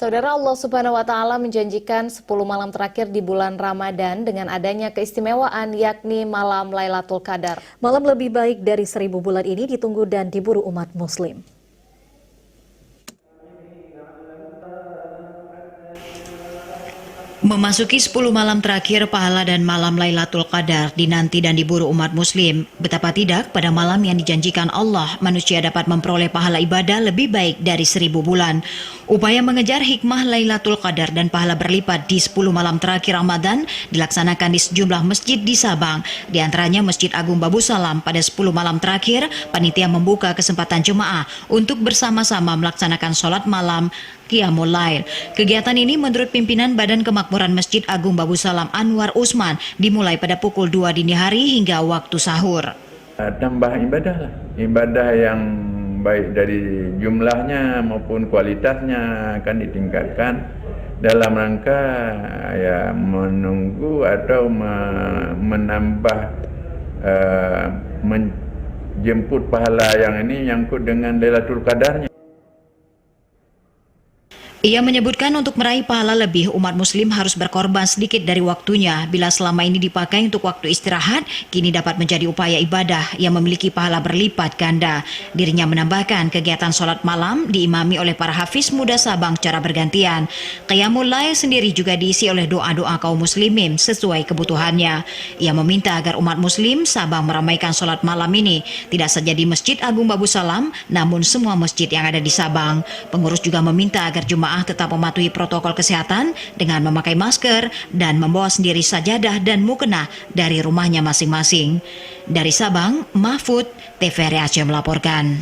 Saudara, Allah Subhanahu wa Ta'ala menjanjikan 10 malam terakhir di bulan Ramadan dengan adanya keistimewaan, yakni malam Lailatul Qadar. Malam lebih baik dari 1000 bulan ini ditunggu dan diburu umat Muslim. Memasuki 10 malam terakhir pahala dan malam Lailatul Qadar dinanti dan diburu umat muslim. Betapa tidak pada malam yang dijanjikan Allah, manusia dapat memperoleh pahala ibadah lebih baik dari 1000 bulan. Upaya mengejar hikmah Lailatul Qadar dan pahala berlipat di 10 malam terakhir Ramadan dilaksanakan di sejumlah masjid di Sabang. Di antaranya Masjid Agung Babu Salam. Pada 10 malam terakhir, panitia membuka kesempatan jemaah untuk bersama-sama melaksanakan sholat malam Qiyamul Lail. Kegiatan ini menurut pimpinan Badan Kemakmuran Masjid Agung Babu Salam Anwar Usman dimulai pada pukul 2 dini hari hingga waktu sahur. Tambah ibadah lah, ibadah yang baik dari jumlahnya maupun kualitasnya akan ditingkatkan dalam rangka ya menunggu atau menambah menjemput pahala yang ini nyangkut dengan Lailatul Qadarnya. Ia menyebutkan untuk meraih pahala lebih, umat muslim harus berkorban sedikit dari waktunya. Bila selama ini dipakai untuk waktu istirahat, kini dapat menjadi upaya ibadah yang memiliki pahala berlipat ganda. Dirinya menambahkan kegiatan sholat malam diimami oleh para hafiz muda Sabang secara bergantian. Qiyamul Lail sendiri juga diisi oleh doa-doa kaum muslimin sesuai kebutuhannya. Ia meminta agar umat muslim Sabang meramaikan sholat malam ini, tidak saja di Masjid Agung Babu Salam, namun semua masjid yang ada di Sabang. Pengurus juga meminta agar jemaah tetap mematuhi protokol kesehatan dengan memakai masker dan membawa sendiri sajadah dan mukena dari rumahnya masing-masing. Dari Sabang, Mahfud, TVRI Aceh melaporkan.